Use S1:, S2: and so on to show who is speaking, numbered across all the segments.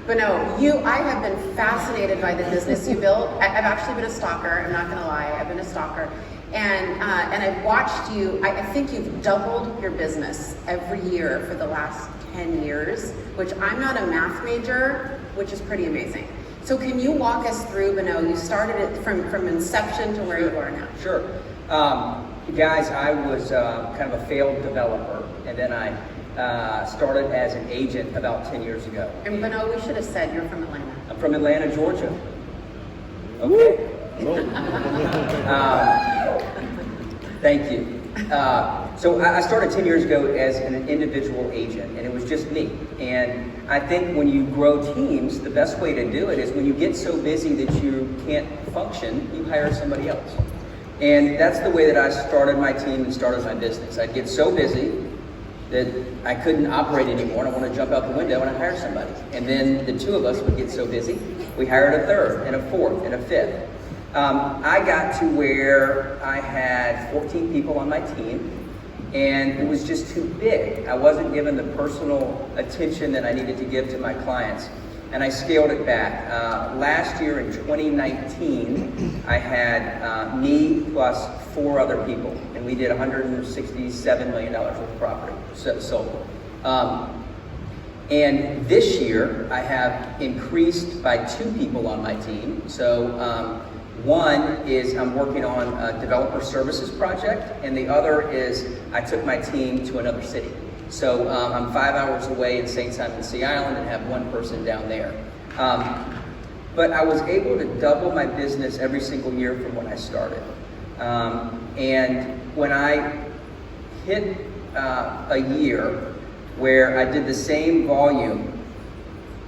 S1: But no, I have been fascinated by the business you built. I've actually been a stalker. I'm not going to lie. I've been a stalker. And I've watched you. I think you've doubled your business every year for the last 10 years, which I'm not a math major, which is pretty amazing. So can you walk us through, Bonneau? You started it from inception to where you are now.
S2: Sure. Guys, I was kind of a failed developer, and then I started as an agent about 10 years ago.
S1: And Bonneau, we should have said you're from Atlanta.
S2: I'm from Atlanta, Georgia. Okay. Thank you. So I started 10 years ago as an individual agent, and it was just me. And I think when you grow teams, the best way to do it is when you get so busy that you can't function, you hire somebody else. And that's the way that I started my team and started my business. I'd get so busy that I couldn't operate anymore, and I want to jump out the window and I hired somebody. And then the two of us would get so busy, we hired a third and a fourth and a fifth. I got to where I had 14 people on my team, and it was just too big. I wasn't given the personal attention that I needed to give to my clients, and I scaled it back. Last year in 2019, I had me plus 4 other people, and we did $167 million worth of property sold. And this year, I have increased by 2 people on my team. So one is I'm working on a developer services project, and the other is I took my team to another city. So I'm 5 hours away in St. Simon Sea Island and have 1 person down there. But I was able to double my business every single year from when I started. And when I hit a year where I did the same volume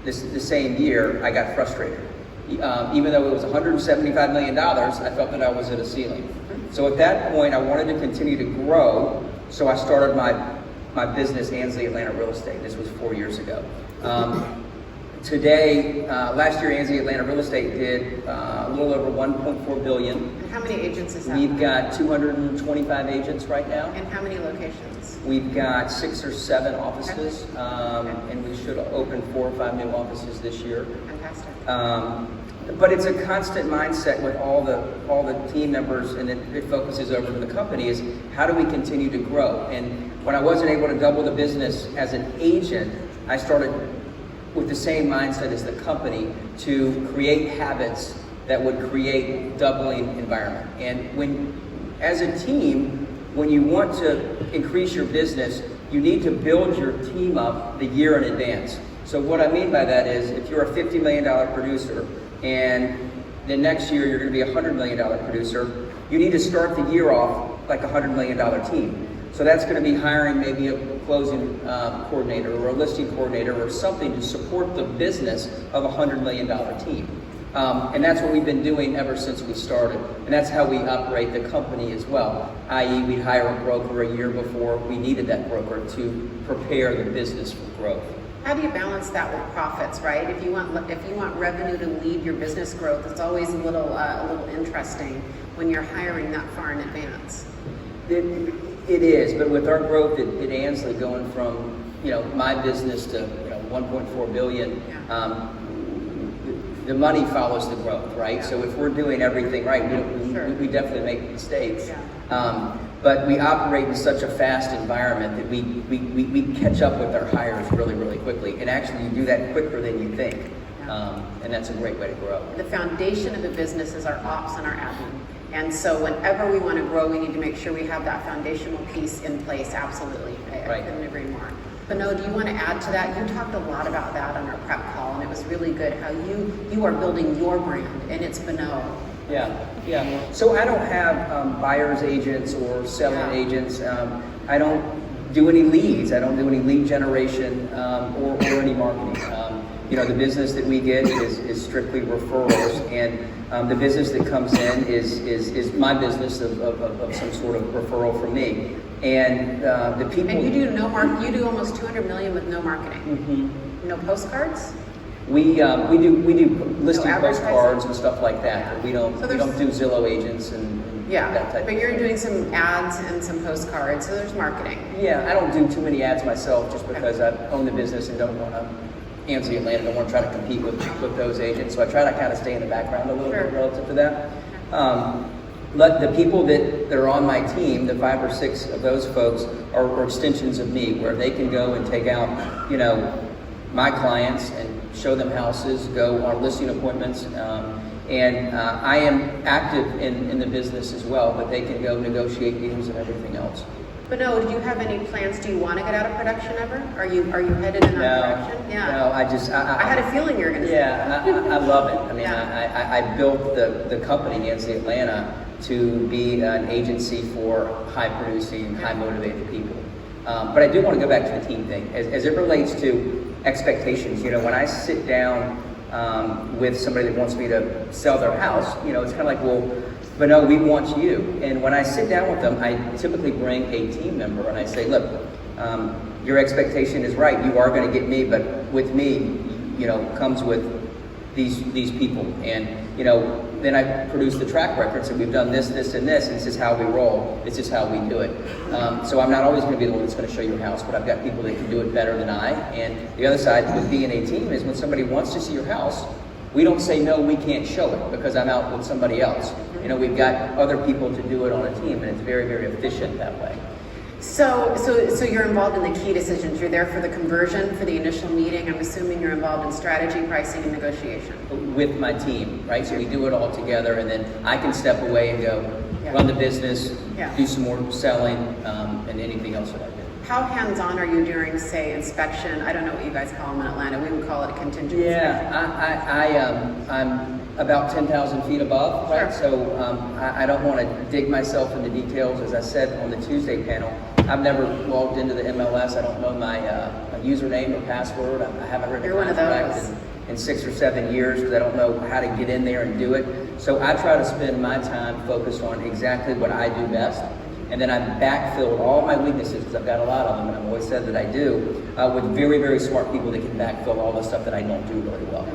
S2: the same year, I got frustrated. Even though it was $175 million, I felt that I was at a ceiling. So at that point, I wanted to continue to grow, so I started my business, Ansley Atlanta Real Estate. This was 4 years ago. Today, last year, Ansley Atlanta Real Estate did a little over $1.4 billion.
S1: And how many agents is that?
S2: We've got 225 agents right now.
S1: And how many locations?
S2: We've got 6 or 7 offices, and we should open 4 or 5 new offices this year.
S1: Fantastic.
S2: But it's a constant mindset with all the team members, and it focuses over to the company, is how do we continue to grow? And when I wasn't able to double the business as an agent, I started with the same mindset as the company to create habits that would create doubling environment. And as a team, when you want to increase your business, you need to build your team up the year in advance. So what I mean by that is, if you're a $50 million producer and the next year you're going to be a $100 million producer, you need to start the year off like a $100 million team. So that's going to be hiring maybe a closing coordinator or a listing coordinator or something to support the business of a $100 million team. And that's what we've been doing ever since we started. And that's how we operate the company as well, i.e. we'd hire a broker a year before we needed that broker to prepare the business for growth.
S1: How do you balance that with profits, right? If you want revenue to lead your business growth, it's always a little interesting when you're hiring that far in advance.
S2: It is, but with our growth at Ansley going from my business to 1.4 billion, the money follows the growth, right?
S1: Yeah.
S2: So if we're doing everything right,
S1: Sure.
S2: we definitely make mistakes.
S1: Yeah.
S2: But we operate in such a fast environment that we catch up with our hires really, really quickly. And actually, you do that quicker than you think. And that's a great way to grow.
S1: The foundation of the business is our ops and our admin. And so whenever we want to grow, we need to make sure we have that foundational piece in place. Absolutely. I couldn't agree more. Bonneau, do you want to add to that? You talked a lot about that on our prep call, and it was really good how you are building your brand, and it's Bonneau.
S2: Yeah. So I don't have buyer's agents or selling agents. I don't do any leads. I don't do any lead generation or any marketing. The business that we get is strictly referrals, and the business that comes in is my business of some sort of referral from me. And the people.
S1: And you do almost 200 million with no marketing. Mm-hmm. No postcards.
S2: We do listing postcards and stuff like that. But we don't do Zillow agents and that type.
S1: But you're doing some ads and some postcards, so there's marketing.
S2: Yeah, I don't do too many ads myself just because I own the business and don't want to ANSI Atlanta, don't want to try to compete with those agents. So I try to kind of stay in the background a little bit relative to that. But the people that are on my team, the 5 or 6 of those folks are extensions of me, where they can go and take out, my clients and show them houses, go on listing appointments. I am active in the business as well, but they can go negotiate deals and everything else.
S1: Bonneau, do you have any plans? Do you want to get out of production ever? Are you headed in that direction? Yeah.
S2: No,
S1: I had a feeling you were going to say that.
S2: I love it. I mean, I built the company, ANSI Atlanta, to be an agency for high producing, high motivated people. But I do want to go back to the team thing. As it relates to expectations, when I sit down with somebody that wants me to sell their house, it's kind of like, well, but no, we want you. And when I sit down with them, I typically bring a team member and I say, look, your expectation is right. You are going to get me, but with me, comes with these people. And, then I produce the track record. So we've done this, this, and this, and this is how we roll. This is how we do it. So I'm not always going to be the one that's going to show your house, but I've got people that can do it better than I. And the other side with being a team is when somebody wants to see your house, we don't say, no, we can't show it because I'm out with somebody else. We've got other people to do it on a team, and it's very, very efficient that way.
S1: So you're involved in the key decisions. You're there for the conversion, for the initial meeting. I'm assuming you're involved in strategy, pricing, and negotiation. With
S2: my team, right? So we do it all together, and then I can step away and go run the business, do some more selling, and anything else that I do.
S1: How hands-on are you during, say, inspection? I don't know what you guys call them in Atlanta. We would call it a contingent inspection.
S2: I'm about 10,000 feet above, right?
S1: Sure.
S2: So I don't want to dig myself into details. As I said on the Tuesday panel, I've never logged into the MLS. I don't know my username or password. I haven't written a contract in 6 or 7 years because I don't know how to get in there and do it. So I try to spend my time focused on exactly what I do best. And then I've backfilled all my weaknesses, because I've got a lot of them, and I've always said that I do, with very, very smart people that can backfill all the stuff that I don't do really well.